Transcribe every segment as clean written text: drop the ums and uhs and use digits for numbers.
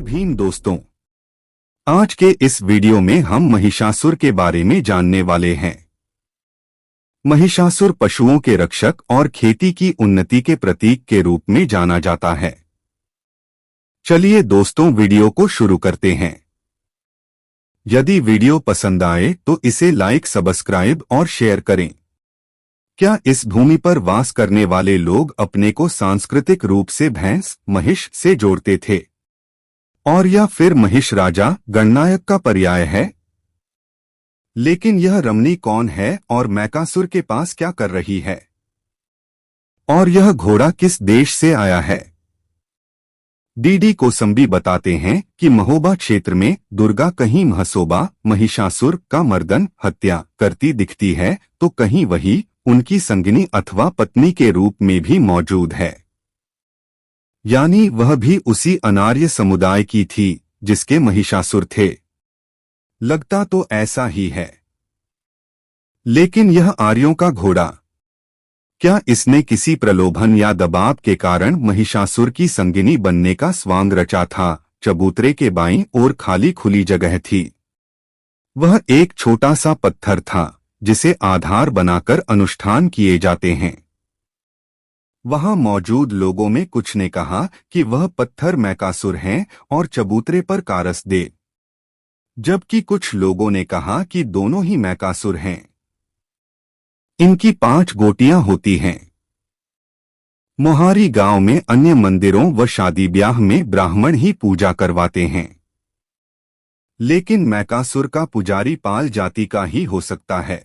जय भीम दोस्तों। आज के इस वीडियो में हम महिषासुर के बारे में जानने वाले हैं। महिषासुर पशुओं के रक्षक और खेती की उन्नति के प्रतीक के रूप में जाना जाता है। चलिए दोस्तों, वीडियो को शुरू करते हैं। यदि वीडियो पसंद आए तो इसे लाइक, सब्सक्राइब और शेयर करें। क्या इस भूमि पर वास करने वाले लोग अपने को सांस्कृतिक रूप से भैंस, महिष से जोड़ते थे? और या फिर महिष राजा, गणनायक का पर्याय है? लेकिन यह रमणी कौन है और मैकासुर के पास क्या कर रही है? और यह घोड़ा किस देश से आया है? डीडी कोसंबी बताते हैं कि महोबा क्षेत्र में दुर्गा कहीं महसोबा, महिषासुर का मर्दन, हत्या करती दिखती है, तो कहीं वही उनकी संगिनी अथवा पत्नी के रूप में भी मौजूद है। यानी वह भी उसी अनार्य समुदाय की थी जिसके महिषासुर थे। लगता तो ऐसा ही है। लेकिन यह आर्यों का घोड़ा, क्या इसने किसी प्रलोभन या दबाव के कारण महिषासुर की संगिनी बनने का स्वांग रचा था? चबूतरे के बाईं ओर खाली खुली जगह थी। वह एक छोटा सा पत्थर था जिसे आधार बनाकर अनुष्ठान किए जाते हैं। वहां मौजूद लोगों में कुछ ने कहा कि वह पत्थर मैकासुर हैं और चबूतरे पर कारस दे, जबकि कुछ लोगों ने कहा कि दोनों ही मैकासुर हैं। इनकी 5 गोटियां होती हैं। मोहारी गांव में अन्य मंदिरों व शादी ब्याह में ब्राह्मण ही पूजा करवाते हैं, लेकिन मैकासुर का पुजारी पाल जाति का ही हो सकता है।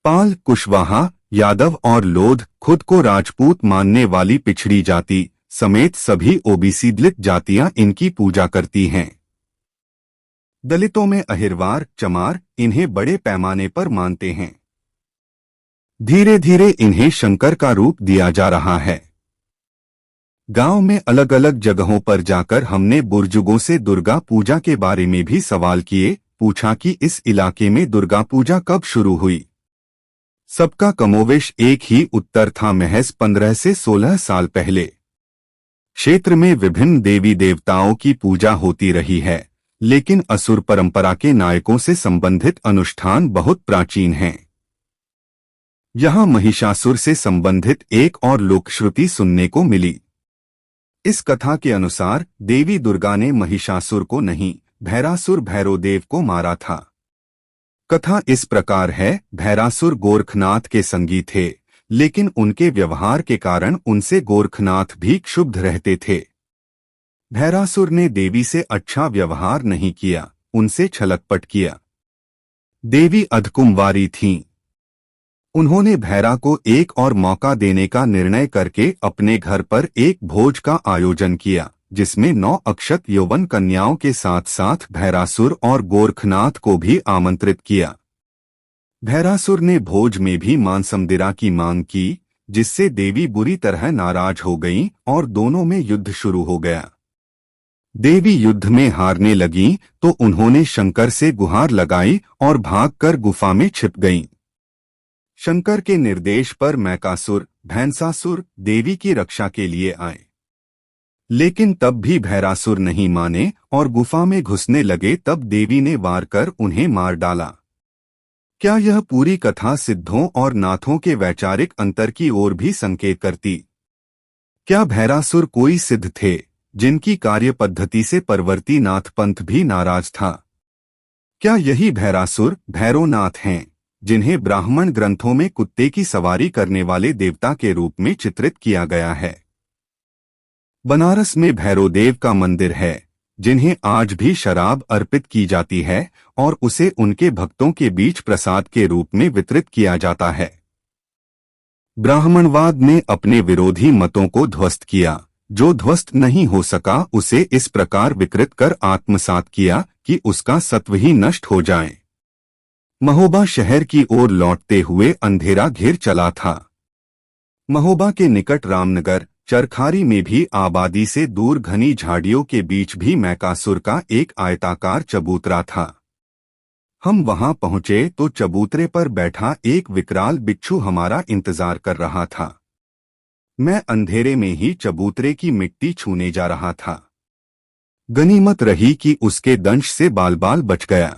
पाल, कुशवाहा, यादव और लोध, खुद को राजपूत मानने वाली पिछड़ी जाति समेत सभी ओबीसी दलित जातियां इनकी पूजा करती हैं। दलितों में अहिरवार, चमार इन्हें बड़े पैमाने पर मानते हैं। धीरे धीरे इन्हें शंकर का रूप दिया जा रहा है। गांव में अलग अलग जगहों पर जाकर हमने बुजुर्गों से दुर्गा पूजा के बारे में भी सवाल किए। पूछा कि इस इलाके में दुर्गा पूजा कब शुरू हुई। सबका कमोवेश एक ही उत्तर था, महज 15 से 16 साल पहले। क्षेत्र में विभिन्न देवी देवताओं की पूजा होती रही है, लेकिन असुर परंपरा के नायकों से संबंधित अनुष्ठान बहुत प्राचीन हैं। यहाँ महिषासुर से संबंधित एक और लोकश्रुति सुनने को मिली। इस कथा के अनुसार देवी दुर्गा ने महिषासुर को नहीं, भैरासुर भैरवदेव को मारा था। कथा इस प्रकार है, भैरासुर गोरखनाथ के संगी थे, लेकिन उनके व्यवहार के कारण उनसे गोरखनाथ भी क्षुब्ध रहते थे। भैरासुर ने देवी से अच्छा व्यवहार नहीं किया, उनसे छलकपट किया। देवी अधकुंवारी थीं। उन्होंने भैरा को एक और मौका देने का निर्णय करके अपने घर पर एक भोज का आयोजन किया, जिसमें 9 अक्षत यौवन कन्याओं के साथ साथ भैरासुर और गोरखनाथ को भी आमंत्रित किया। भैरासुर ने भोज में भी मांसमदिरा की मांग की, जिससे देवी बुरी तरह नाराज हो गईं और दोनों में युद्ध शुरू हो गया। देवी युद्ध में हारने लगीं तो उन्होंने शंकर से गुहार लगाई और भागकर गुफा में छिप गईं। शंकर के निर्देश पर मैकासुर, भैंसासुर देवी की रक्षा के लिए आए, लेकिन तब भी भैरासुर नहीं माने और गुफा में घुसने लगे। तब देवी ने वार कर उन्हें मार डाला। क्या यह पूरी कथा सिद्धों और नाथों के वैचारिक अंतर की ओर भी संकेत करती? क्या भैरासुर कोई सिद्ध थे जिनकी कार्य पद्धति से परवर्ती नाथ पंथ भी नाराज था? क्या यही भैरासुर भैरवनाथ हैं, जिन्हें ब्राह्मण ग्रंथों में कुत्ते की सवारी करने वाले देवता के रूप में चित्रित किया गया है? बनारस में भैरवदेव का मंदिर है, जिन्हें आज भी शराब अर्पित की जाती है और उसे उनके भक्तों के बीच प्रसाद के रूप में वितरित किया जाता है। ब्राह्मणवाद ने अपने विरोधी मतों को ध्वस्त किया। जो ध्वस्त नहीं हो सका उसे इस प्रकार विकृत कर आत्मसात किया कि उसका सत्व ही नष्ट हो जाए। महोबा शहर की ओर लौटते हुए अंधेरा घिर चला था। महोबा के निकट रामनगर, चरखारी में भी आबादी से दूर घनी झाड़ियों के बीच भी मैकासुर का एक आयताकार चबूतरा था। हम वहां पहुंचे तो चबूतरे पर बैठा एक विकराल बिच्छू हमारा इंतजार कर रहा था। मैं अंधेरे में ही चबूतरे की मिट्टी छूने जा रहा था। गनीमत रही कि उसके दंश से बाल बाल बच गया।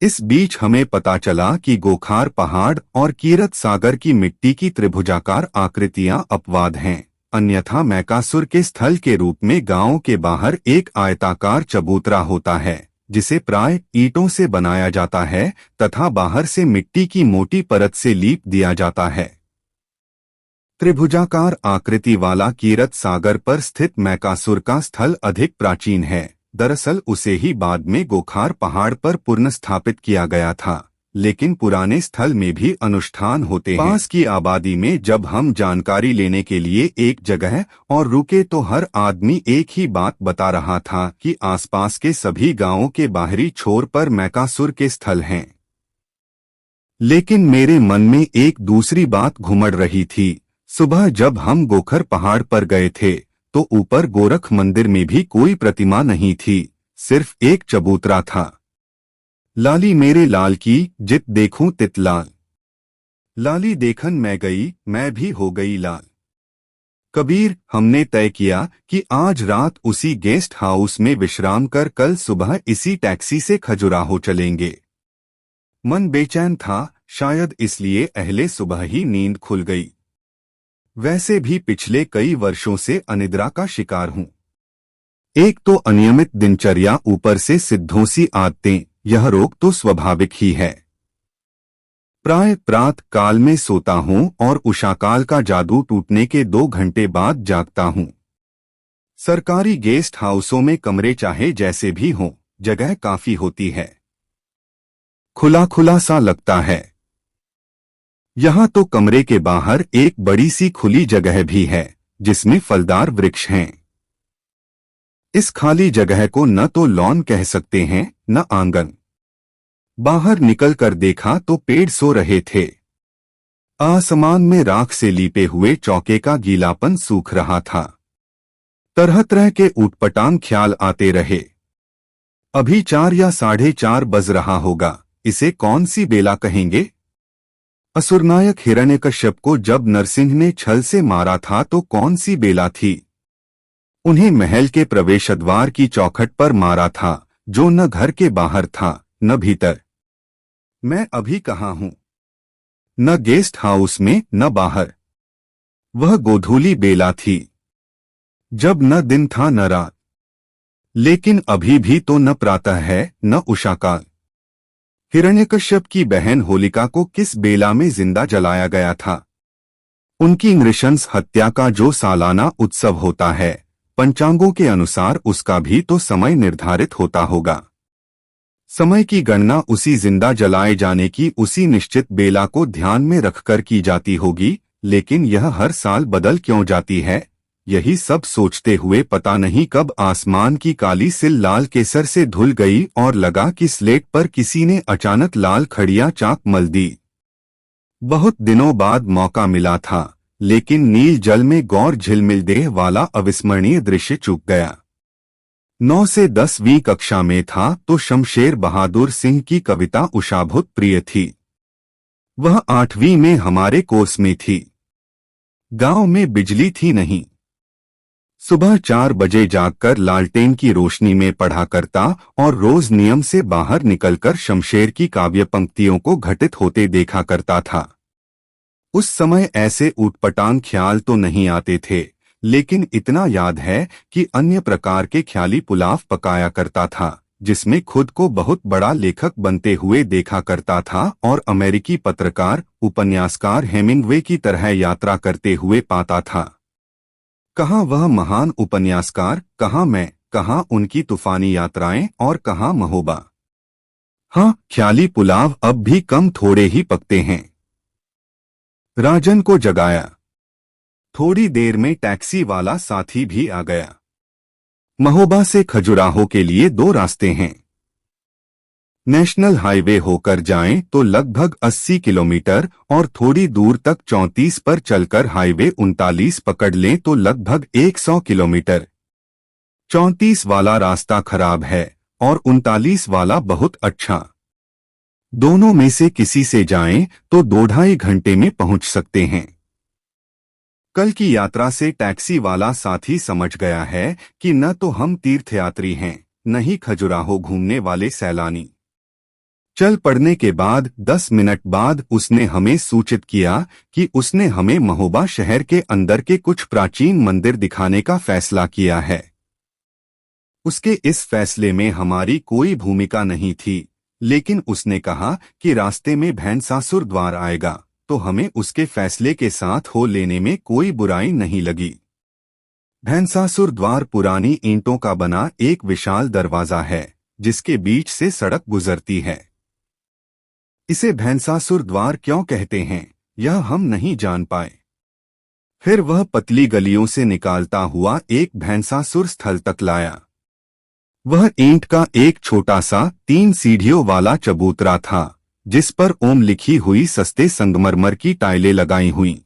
इस बीच हमें पता चला कि गोखार पहाड़ और कीरत सागर की मिट्टी की त्रिभुजाकार आकृतियां अपवाद हैं, अन्यथा मैकासुर के स्थल के रूप में गांव के बाहर एक आयताकार चबूतरा होता है, जिसे प्राय ईंटों से बनाया जाता है तथा बाहर से मिट्टी की मोटी परत से लीप दिया जाता है। त्रिभुजाकार आकृति वाला कीरत सागर पर स्थित मैकासुर का स्थल अधिक प्राचीन है। दरअसल उसे ही बाद में गोखार पहाड़ पर पुनर्स्थापित किया गया था, लेकिन पुराने स्थल में भी अनुष्ठान होते हैं। पास की आबादी में जब हम जानकारी लेने के लिए एक जगह और रुके तो हर आदमी एक ही बात बता रहा था कि आसपास के सभी गांवों के बाहरी छोर पर मैकासुर के स्थल हैं। लेकिन मेरे मन में एक दूसरी बात घुमड़ रही थी। सुबह जब हम गोखर पहाड़ पर गए थे तो ऊपर गोरख मंदिर में भी कोई प्रतिमा नहीं थी, सिर्फ एक चबूतरा था। लाली मेरे लाल की जित देखूं तित लाल, लाली देखन मैं गई मैं भी हो गई लाल। कबीर, हमने तय किया कि आज रात उसी गेस्ट हाउस में विश्राम कर कल सुबह इसी टैक्सी से खजुराहो चलेंगे। मन बेचैन था, शायद इसलिए अहले सुबह ही नींद खुल गई। वैसे भी पिछले कई वर्षों से अनिद्रा का शिकार हूं। एक तो अनियमित दिनचर्या, ऊपर से सिद्धों सी आदतें, यह रोग तो स्वाभाविक ही है। प्राय प्रातः काल में सोता हूं और उषाकाल का जादू टूटने के 2 घंटे बाद जागता हूं। सरकारी गेस्ट हाउसों में कमरे चाहे जैसे भी हों, जगह काफी होती है, खुला खुला सा लगता है। यहाँ तो कमरे के बाहर एक बड़ी सी खुली जगह भी है जिसमें फलदार वृक्ष हैं। इस खाली जगह को न तो लॉन कह सकते हैं न आंगन। बाहर निकलकर देखा तो पेड़ सो रहे थे। आसमान में राख से लीपे हुए चौके का गीलापन सूख रहा था। तरह तरह के ऊटपटांग ख्याल आते रहे। अभी 4 या 4:30 बज रहा होगा, इसे कौन सी बेला कहेंगे? असुरनायक हिरण्यकश्यप को जब नरसिंह ने छल से मारा था तो कौन सी बेला थी? उन्हें महल के प्रवेशद्वार की चौखट पर मारा था, जो न घर के बाहर था न भीतर। मैं अभी कहाँ हूँ? न गेस्ट हाउस में न बाहर। वह गोधूली बेला थी, जब न दिन था न रात। लेकिन अभी भी तो न प्रातः है न उषाकाल। हिरण्यकश्यप की बहन होलिका को किस बेला में जिंदा जलाया गया था? उनकी नृशंस हत्या का जो सालाना उत्सव होता है, पंचांगों के अनुसार उसका भी तो समय निर्धारित होता होगा। समय की गणना उसी जिंदा जलाए जाने की उसी निश्चित बेला को ध्यान में रखकर की जाती होगी, लेकिन यह हर साल बदल क्यों जाती है? यही सब सोचते हुए पता नहीं कब आसमान की काली सिल लाल केसर से धुल गई और लगा कि स्लेट पर किसी ने अचानक लाल खड़िया चाक मल दी। बहुत दिनों बाद मौका मिला था, लेकिन नील जल में गौर झिलमिल देह वाला अविस्मरणीय दृश्य चूक गया। 9 से 10वीं कक्षा में था तो शमशेर बहादुर सिंह की कविता उषाभुत प्रिय थी। वह 8वीं में हमारे कोर्स में थी। गांव में बिजली थी नहीं। सुबह 4 बजे जागकर लालटेन की रोशनी में पढ़ा करता और रोज नियम से बाहर निकलकर शमशेर की काव्य पंक्तियों को घटित होते देखा करता था। उस समय ऐसे ऊटपटांग ख्याल तो नहीं आते थे, लेकिन इतना याद है कि अन्य प्रकार के ख्याली पुलाव पकाया करता था, जिसमें खुद को बहुत बड़ा लेखक बनते हुए देखा करता था और अमेरिकी पत्रकार उपन्यासकार हेमिंग्वे की तरह यात्रा करते हुए पाता था। कहाँ वह महान उपन्यासकार, कहाँ मैं, कहाँ उनकी तूफानी यात्राएं और कहाँ महोबा। हाँ, ख्याली पुलाव अब भी कम थोड़े ही पकते हैं। राजन को जगाया। थोड़ी देर में टैक्सी वाला साथी भी आ गया। महोबा से खजुराहो के लिए 2 रास्ते हैं। नेशनल हाईवे होकर जाएं तो लगभग 80 किलोमीटर और थोड़ी दूर तक 34 पर चलकर हाईवे 39 पकड़ लें तो लगभग 100 किलोमीटर। 34 वाला रास्ता खराब है और 39 वाला बहुत अच्छा। दोनों में से किसी से जाएं तो 2-2.5 घंटे में पहुंच सकते हैं। कल की यात्रा से टैक्सी वाला साथी समझ गया है कि न तो हम तीर्थयात्री हैं, न ही खजुराहो घूमने वाले सैलानी। चल पड़ने के बाद 10 मिनट बाद उसने हमें सूचित किया कि उसने हमें महोबा शहर के अंदर के कुछ प्राचीन मंदिर दिखाने का फैसला किया है। उसके इस फैसले में हमारी कोई भूमिका नहीं थी, लेकिन उसने कहा कि रास्ते में भैंसासुर द्वार आएगा, तो हमें उसके फैसले के साथ हो लेने में कोई बुराई नहीं लगी। भैंसासुर द्वार पुरानी ईंटों का बना एक विशाल दरवाजा है, जिसके बीच से सड़क गुजरती है। इसे भैंसासुर द्वार क्यों कहते हैं, यह हम नहीं जान पाए। फिर वह पतली गलियों से निकालता हुआ एक भैंसासुर स्थल तक लाया। वह ईंट का एक छोटा सा 3 सीढ़ियों वाला चबूतरा था, जिस पर ओम लिखी हुई सस्ते संगमरमर की टाइलें लगाई हुई।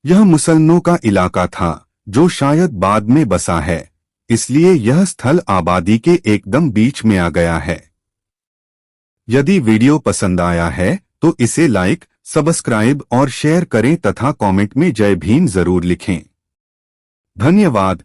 यह मुसलमानों का इलाका था, जो शायद बाद में बसा है, इसलिए यह स्थल आबादी के एकदम बीच में आ गया है। यदि वीडियो पसंद आया है तो इसे लाइक, सब्सक्राइब और शेयर करें तथा कमेंट में जय भीम जरूर लिखें। धन्यवाद।